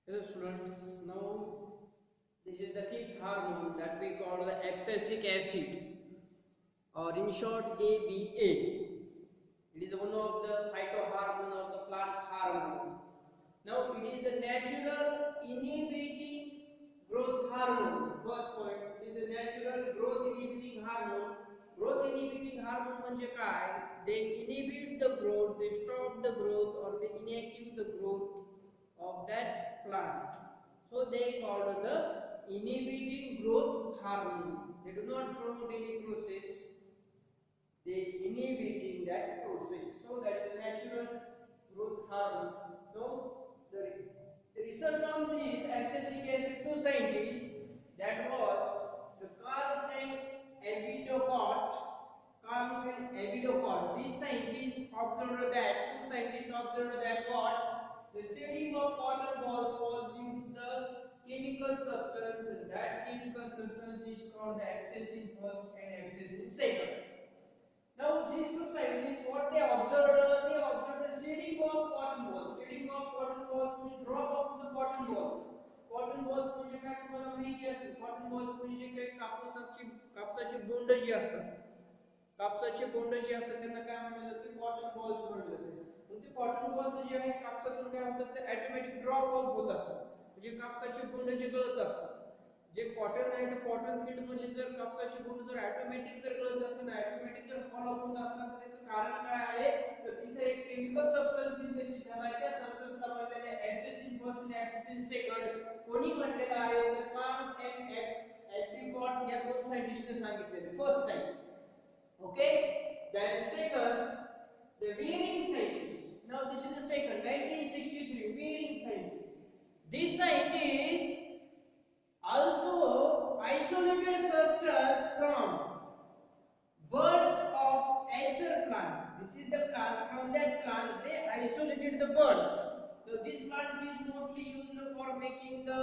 Hello students, now this is the fifth hormone that we call the abscisic acid, or in short ABA. It is one of the phytohormone or the plant hormone. Now it is the natural inhibiting growth hormone. First point, it is the natural growth inhibiting hormone. Growth inhibiting hormone म्हणजे काय? They inhibit the growth, they stop the growth, or they inactive the growth of that plant. So they called the inhibiting growth hormone. They do not promote any process. They inhibiting that process. So that is a natural growth hormone. So the research on this abscisic acid, two scientists, that was the Carl and Abidocott. These scientists observed that, two scientists observed that what? The shedding of cotton balls was due to the chemical substance, and that chemical substance is called the abscisic first and abscisic second. Now these two scientists, what they observed the shedding of cotton balls. Shedding of cotton balls means drop of the cotton balls. Cotton balls म्हणजे काय तुम्हाला माहिती असेल, cotton balls म्हणजे काय कापसाची बोंड जी असतात, कापसाची बोंड जी असतात त्यांना काय म्हणलं जातं, कॉटन बॉल्स म्हणलं जातं. मग ते कॉटन बॉल्स जे आहे कापसातून काय होतात ते ऑटोमॅटिक ड्रॉप आउट होत असतात, म्हणजे कापसाची बोंड जे गळत असतात. जे कॉटन आहे ते कॉटन फील्ड मध्ये जर कापसाची बोंड जर ऑटोमॅटिक जर गळत असताना ऑटोमॅटिक जर फॉल आउट होत असतात, त्याचं कारण काय आहे तर तिथे एक केमिकल सबस्टन्स सिंथेसिस झाला. त्या सबस्टन्सला म्हणलेले ॲब्सिसिक फर्स्ट आणि ॲब्सिसिक सेकंड कोणी म्हटलेलं आहे तर कार्ल्स एंड ॲब्रिकॉट या दोन सायंटिस्टने सांगितलेले first time. Okay, then second, the Waring scientist. Now this is the second, 1963, Waring scientist. This scientist also isolated substance from birds of Acer plant. This is the plant, from that plant they isolated the birds. So this plant is mostly used for making the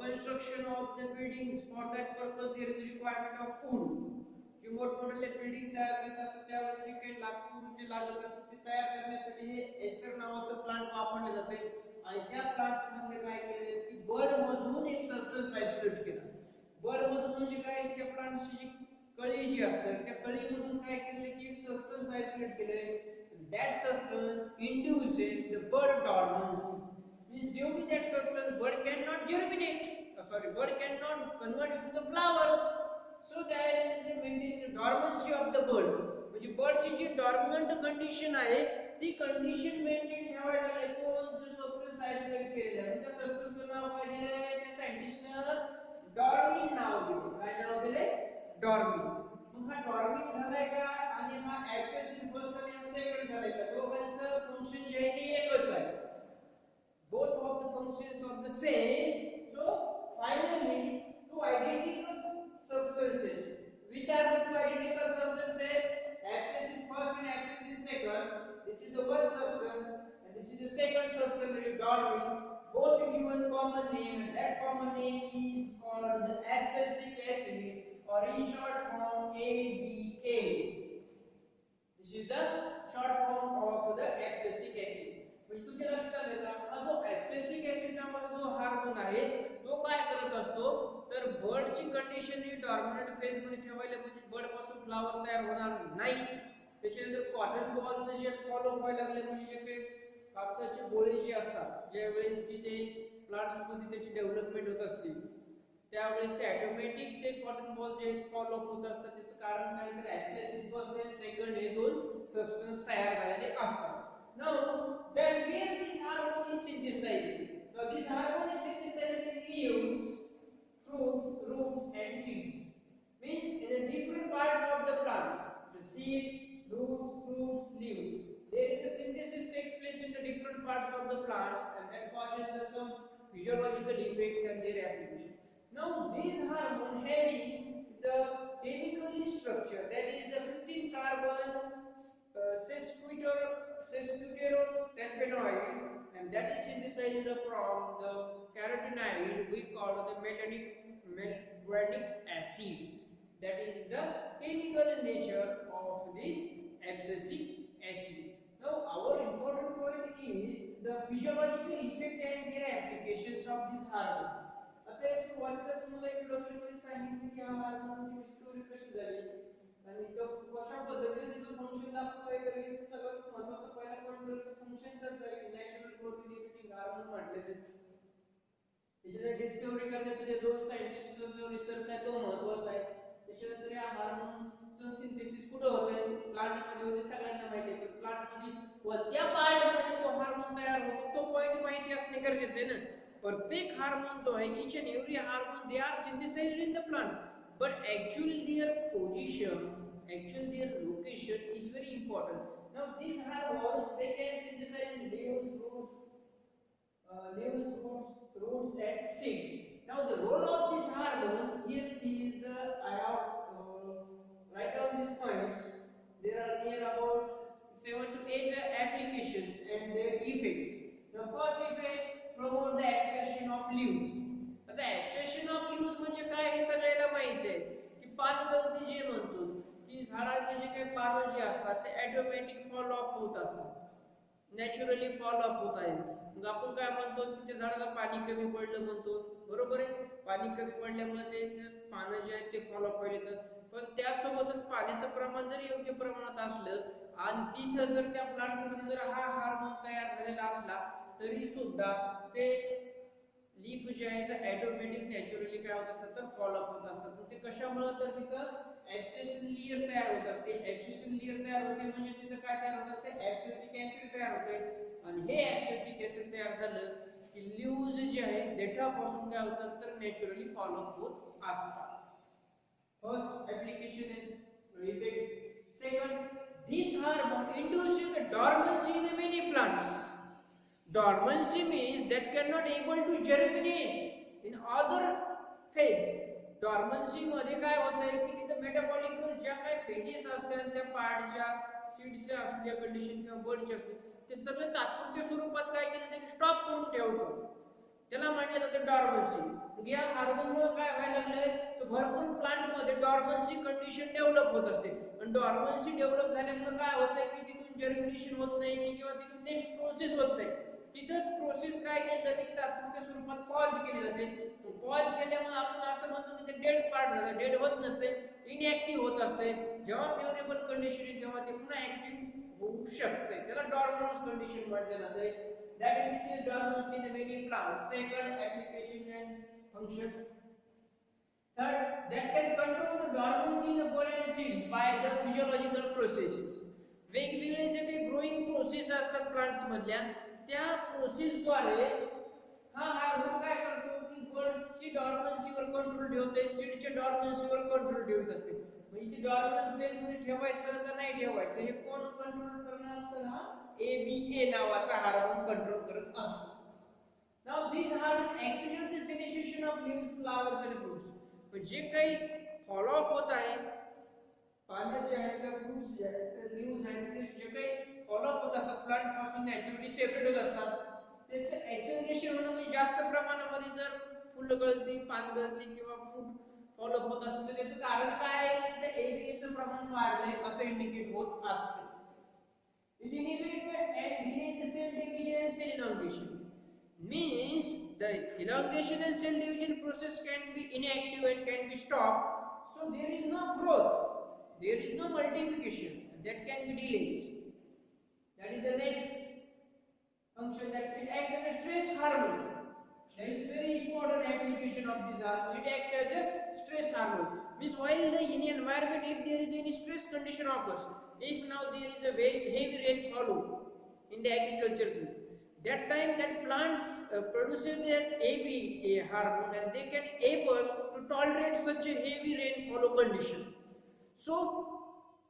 construction of the buildings. For that purpose there is requirement of wood. जे मोठमोठे building तयार करत असतात त्यावेळेस जे काही लाकूड जे लागत असते ते तयार करण्यासाठी हे एसर नावाचं प्लांट वापरले जाते. आणि त्या प्लांट्स मध्ये काय केले की बर्ड मधून एक सबस्टन्स आयसोलेट केला. बर्ड मधून म्हणजे काय, त्या प्लांटची जी कळी जी असते त्या कळीमधून काय केले की एक सबस्टन्स आयसोलेट केले. That substance induces the bud dormancy. Means due to that substance bud can not germinate, bud can not convert into the flowers. So that is maintaining the dormancy of the bird. म्हणजे बर्डची जी डॉर्मनंट condition आहे ती condition maintain ठेवायला कोण जो substance isolate केलेला आहे त्या सबस्टन्सचं नाव काय दिलंय त्या सायंटिस्टनं डॉर्मिन नाव दिले. काय नाव दिले? डॉर्मिन. मग हा डॉर्मिन झालाय का आणि हा ॲब्सिसिक फर्स्ट आणि सेकंड झालाय का? दोघांचं फंक्शन जे आहे ते एकच आहे. Both of the functions are the same. So finally two identical substances. Which are the two identical substances? Abscisic first and abscisic second. This is the one substance and this is the second substance, that is dormine. Both given common name, and that common name is called the abscisic acid, or in short form ABA. This is the short form of the abscisic acid. म्हणजे तुमच्या लक्षात आलं का, हा जो ॲब्सिसिक acid नावाचा जो hormone आहे तो काय करत असतो तर बर्डची कंडिशन ही डॉर्मनंट फेज मध्ये ठेवायला, म्हणजे बर्ड पासून फ्लावर तयार होणार नाही. त्याच्यानंतर कॉटन बॉल्स जे फॉलो व्हायला लागले, म्हणजे जे काही कापसाची बोळे जी असतात ज्यावेळेस तिथे प्लांट्स मध्ये त्याची डेव्हलपमेंट होत असते त्यावेळेस ते ऑटोमॅटिक ते कॉटन बॉल जे फॉलो होत असतात. त्याचं कारण काय तर ॲब्सिसिक फर्स्ट आणि सेकंड हे दोन सबस्टन्स तयार झालेले असतात. Now, then where this hormone is synthesized? Now, this hormone is synthesized in leaves, fruits, roots, and seeds. Means in the different parts of the plants, the seed, roots, fruits, leaves. There is a synthesis takes place in the different parts of the plants, and that causes some physiological effects and their application. Now, this hormone having the chemical structure, that is the 15 carbon sesquiterpenoid, and that is synthesized from the carotenoid we call the melanoic acid. That is the chemical nature of this abscisic acid. Now our important point is the physiological effect and their application. of this hormone. आता एक सुरुवातीला तुम्हाला introduction मध्ये सांगितलं की हा हार्मोनची discovery कशी झाली आणि तो कशा पद्धतीने त्याचं फंक्शन दाखवतोय. तर हे सगळ्यात महत्त्वाचं पहिला पॉईंट तर फंक्शनचाच आहे की नॅचरल ग्रोथ इनिबिटिंग हार्मोन म्हटले ते. त्याची डिस्कव्हरी करण्यासाठी दोन सायंटिस्टचा जो रिसर्च आहे तो महत्त्वाचा आहे. त्याच्यानंतर या हार्मोन्सचं सिंथेसिस कुठं होतंय, प्लांट मध्ये होते सगळ्यांना माहिती आहे. पण प्लांट मध्ये कोणत्या पार्ट मध्ये तो हार्मोन तयार होतो तो पॉईंट माहिती असणे गरजेचे आहे ना. प्रत्येक हार्मोन जो आहे, each and every hormone they are synthesized in the plant, but actually their position, actually their location is very important. Now these hormones they can synthesize in leaves, roots and seeds. Now the role of this hormone here is the I have write down these points. There are near about 7 to 8 applications and their effects. The first effect, promote the absorption of leaves. आता absorption of leaves म्हणजे काय हे सगळ्याला माहित आहे की पानगळती जे म्हणतो की झाडाचे जे काही पानं जे असतात ते ऑटोमॅटिक फॉल ऑफ होत असतात, नॅचरली फॉल ऑफ होत आहे. मग आपण काय म्हणतो की त्या झाडाला पाणी कमी पडलं म्हणतो, बरोबर आहे. पाणी कमी पडल्यामुळे ते पानं जे आहेत ते फॉल ऑफ व्हायला. पण त्यासोबतच पाण्याचं प्रमाण जर योग्य प्रमाणात असलं आणि तिथं जर त्या प्लांट्स मध्ये जर हा हार्मोन तयार झालेला असला तरी सुद्धा ते लीफ जे आहे ते ऑटोमॅटिक नॅचरली काय होत असतात तर फॉल ऑफ होत असतात. मग ते कशामुळे तर तिथं ऍब्सेशन लेयर तयार होत असते. ऍब्सेशन लेयर तयार होते म्हणजे तिथं काय तयार होत असते, ऍब्सेसिक ऍसिड तयार होते. आणि हे ऍब्सेसिक ऍसिड तयार झालं की लीव्हज जे आहेत देठापासून काय होतात तर नॅचरली फॉल ऑफ होत असतात. First application and effect. Second, this hormone induces the dormancy in many plants. Dormancy means that cannot able to germinate in other phase. Dormancy मध्ये काय होतंय की तिथे मेटाबॉलिकल ज्या काही फेजेस असतात त्या पार्टच्या सीडच्या असल्या कंडिशन किंवा बर्डच्या असल्या ते सगळे तात्पुरत्या स्वरूपात काय केलं ते स्टॉप करून ठेवतात. त्याला म्हटलं जातं डॉर्मन्सी. या हार्मोनमुळे काय व्हायला लागले तर भरपूर प्लांट मध्ये डॉर्मन्सी कंडिशन डेव्हलप होत असते. आणि डॉर्मन्सी डेव्हलप झाल्यामुळे काय होतंय की तिथून जर्मिनेशन होत नाही किंवा तिथून नेक्स्ट प्रोसेस होत नाही. तिथंच प्रोसेस काय केली जाते की तात्पुरत्या स्वरूपात पॉज केली जाते. पॉज केल्यामुळे आपण असं म्हणतो की ते डेड पार्ट झालं, डेड होत नसते, इनएक्टिव्ह होत असते. जेव्हा फेवरेबल कंडिशन येईल तेव्हा ते पुन्हा ऍक्टिव्ह होऊ शकते. त्याला डॉर्मन्स कंडिशन म्हटलं जाते. That induces dormancy in many plants. Second, application and function. Third, that can control the dormancy in the bud and seeds by the physiological processes. वेगवेगळे जे काही ग्रोइंग प्रोसेस असतात प्लांट्स मधल्या त्या प्रोसेस द्वारे हा हार्मोन काय करतो की बडची डॉर्मन्सीवर कंट्रोल ठेवते, सीडच्या डॉर्मन्सीवर कंट्रोल ठेवत असते. म्हणजे ती डॉर्मन्स फेज मध्ये ठेवायचं का नाही ठेवायचं हे कोण कंट्रोल करणार तर हा ABA नावाचा हार्मोन कंट्रोल करत असतो. Now these hormones accelerate the senescence of leaves, flowers and fruits. पण जे काही फॉलो अप होत आहे पानं जे आहेत त्या फ्रुट्स जे आहेत ते लीव्हज आहेत ते जे काही फॉलो अप होत असतात प्लांट पासून नॅचरली सेपरेट होत असतात त्याचं ऍक्सेलरेशन होणं म्हणजे जास्त प्रमाणामध्ये जर फुलं गळती, पान गळती किंवा फ्रूट फॉलो अप होत असेल तर त्याचं कारण काय आहे तर ABAचं प्रमाण वाढलंय असं इंडिकेट होत असतं. It inhibits and delays the cell division and cell elongation. Means the elongation and cell division process can be inactive and can be stopped. So there is no growth, there is no multiplication. That can be delayed. That is the next function that it acts as a stress hormone. That is very important application of this hormone. It acts as a stress hormone. Means while in the environment, if there is any stress condition occurs, if now there is a very heavy rain follow in the agriculture field, that time that plants produces their ABA hormone and they can able to tolerate such a heavy rain follow condition. So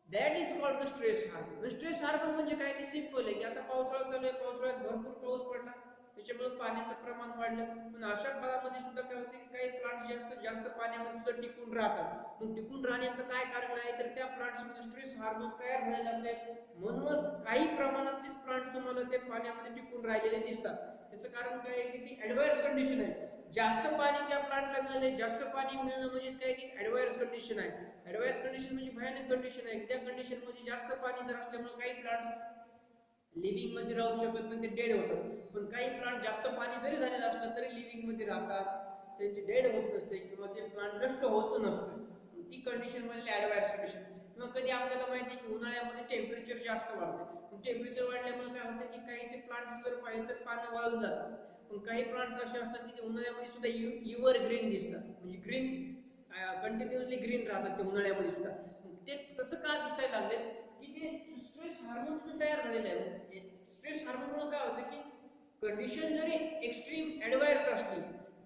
that is called the stress hormone. The stress hormone म्हणजे काय की simple आहे की आता पावसाळा चालू आहे, पावसाळ्यात भरपूर पाऊस पडला त्याच्यामुळे पाण्याचं प्रमाण वाढलं. पण अशा काळामध्ये सुद्धा काय होते की काही प्लांट जे असतात जास्त पाण्यामध्ये सुद्धा टिकून राहतात. मग टिकून राहण्याचं काय कारण आहे तर त्या प्लांट्स मध्ये स्ट्रेस हार्मोन्स तयार झालेले असतात. म्हणून काही प्रमाणातलेच प्लांट्स तुम्हाला ते पाण्यामध्ये टिकून राहिलेले दिसतात. त्याचं कारण काय आहे की ती ऍडव्हर्स कंडिशन आहे. जास्त पाणी त्या प्लांटला मिळाले, जास्त पाणी मिळणं म्हणजे काय की ऍडव्हर्स कंडिशन आहे. ऍडव्हर्स कंडिशन म्हणजे भयानक कंडिशन आहे. त्या कंडिशन मध्ये जास्त पाणी जर असल्यामुळे काही प्लांट्स लिव्हिंग मध्ये राहू शकत नाही, ते डेड होतात. पण काही प्लांट जास्त पाणी जरी झालेलं असलं तरी लिव्हिंग मध्ये राहतात, त्यांची डेड होत नसते किंवा ते प्लांट नष्ट होत नसतं. ती कंडिशन म्हणजे ऍडव्हान्स कंडिशन. किंवा कधी आपल्याला माहिती आहे की उन्हाळ्यामध्ये टेम्परेचर जास्त वाढतं, टेम्परेचर वाढल्यामुळे काय होतं की काहीचे प्लांट्स जर पाहिजे तर पानं वाळून जातात. पण काही प्लांट्स असे असतात की ते उन्हाळ्यामध्ये सुद्धा इव्हर ग्रीन दिसतात, म्हणजे ग्रीन कंटिन्युअसली ग्रीन राहतात ते उन्हाळ्यामध्ये सुद्धा. ते तसं का दिसायला लागले की ते स्ट्रेस हार्मोन तिथे तयार झालेलं आहे. स्ट्रेस हार्मोनमुळे काय होतं की कंडिशन जरी एक्स्ट्रीम ऍडव्हान्स असली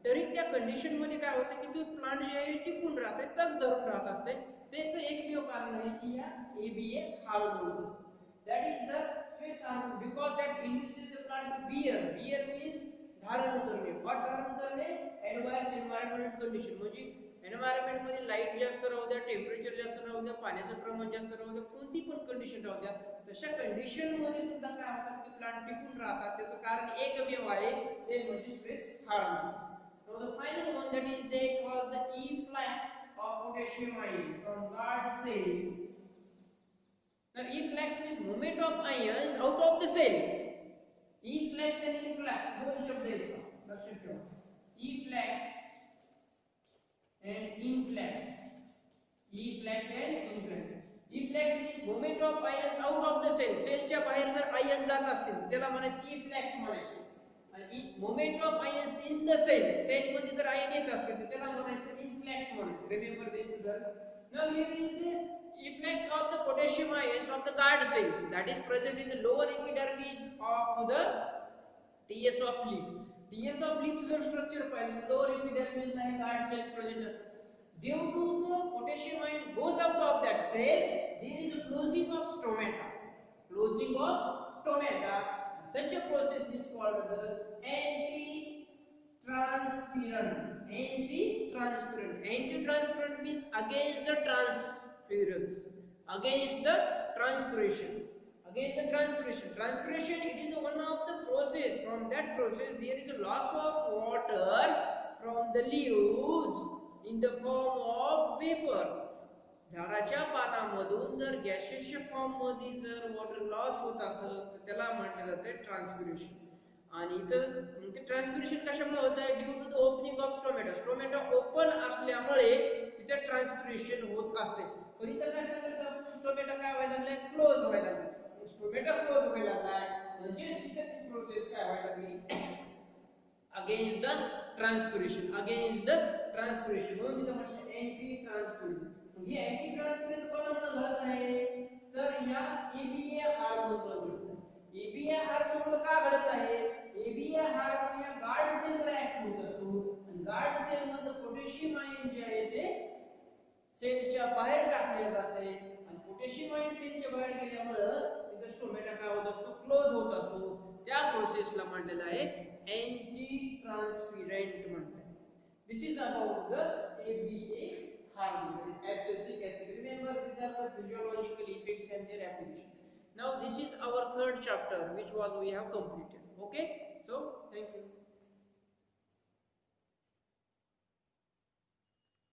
तरी त्या कंडिशन मध्ये काय होतं की तो प्लांट जे आहे टिकून राहते, तग धरून राहत असते. त्याचं एकमेव कारण आहे की या ABA hormone, that is the stress hormone, because that induces the plant to bear means धारण करणे. what धारण करणे? adverse environment condition, म्हणजे एन्व्हायरमेंट मध्ये लाईट जास्त राहू द्या, टेम्परेचर जास्त राहू द्या, पाण्याचं प्रमाण जास्त राहू द्या, कोणती पण कंडिशन राहू द्या, तशा कंडिशन मध्ये सुद्धा काय होतात की प्लांट टिकून राहतात. त्याचं कारण एकमेव आहे, ते म्हणजे stress hormone. Now the final one, that is they call the efflux of potassium ion from guard cell. Now efflux means movement of ions out of the cell. Efflux and influx दोन शब्द येतात, लक्षात ठेवा. Efflux and influx. Efflux and influx. Efflux is movement of ions out of the cell. सेलच्या बाहेर जर ion जात असतील त्याला म्हणायचं efflux म्हणायचं. आणि movement of ions in the cell, cell मध्ये जर आयन येत असतील तर त्याला म्हणायचं influx म्हणायचं. Remember this children. Now here is the efflux of the potassium ions of the guard cells that is present in the lower epidermis of the TS of leaf. TS of leaf जर structure पाहिलं, lower epidermis ला guard cells present असतात. Due to the potassium ion goes out of that cell, there is a closing of stomata. Closing of stomata. Such a process is called the anti-transparent. Anti-transparent. Anti-transparent means against the transference, against the transpirations. Against the transpiration. Transpiration, it is one of the process. From that process, there is a loss of water from the leaves in the form of vapor. झाडाच्या पानामधून जर गॅसेसच्या form मध्ये जर water loss होत असेल तर त्याला म्हटलं जाते ट्रान्सपिरेशन. आणि इथं ते ट्रान्सपिरेशन कशामुळे होत आहे? Due to the opening of stomata. Stomata open असल्यामुळे इथे ट्रान्सपिरेशन होत असते. पण इथं काय सांगितलं आपण, स्टोमॅटा काय व्हायला लागलाय? क्लोज व्हायला लागलाय. स्टोमॅटा क्लोज व्हायला लागलाय म्हणजे तिथे ती प्रोसेस काय व्हायला लागली? Against the transpiration. Against the transpiration म्हणून तिथं म्हटलं एंटी ट्रान्सपिरेशन. ही एंटी ट्रान्सपिरेंट कोणामुळे घडत आहे? तर या ABA हार्मोनमुळे घडत आहे. ABA हार्मोन का घडत आहे? ABA हार्मोन या गार्ड सेल ऍक्ट होत असतो आणि गार्ड सेल मध्ये पोटॅशियम आयन जे आहे ते सेलच्या बाहेर टाकले जाते आणि पोटॅशियम आयन सेलच्या बाहेर गेल्यामुळे तिथे स्टोमॅटा काय होत असतो? क्लोज होत असतो. त्या प्रोसेसला म्हटलेलं आहे एंटी ट्रान्सपिरेंट म्हणतात. This is about the ABA hormone, that is abscisic acid. Remember, these are the physiological effects and their application. Now this is our third chapter which was we have completed. Okay, so thank you.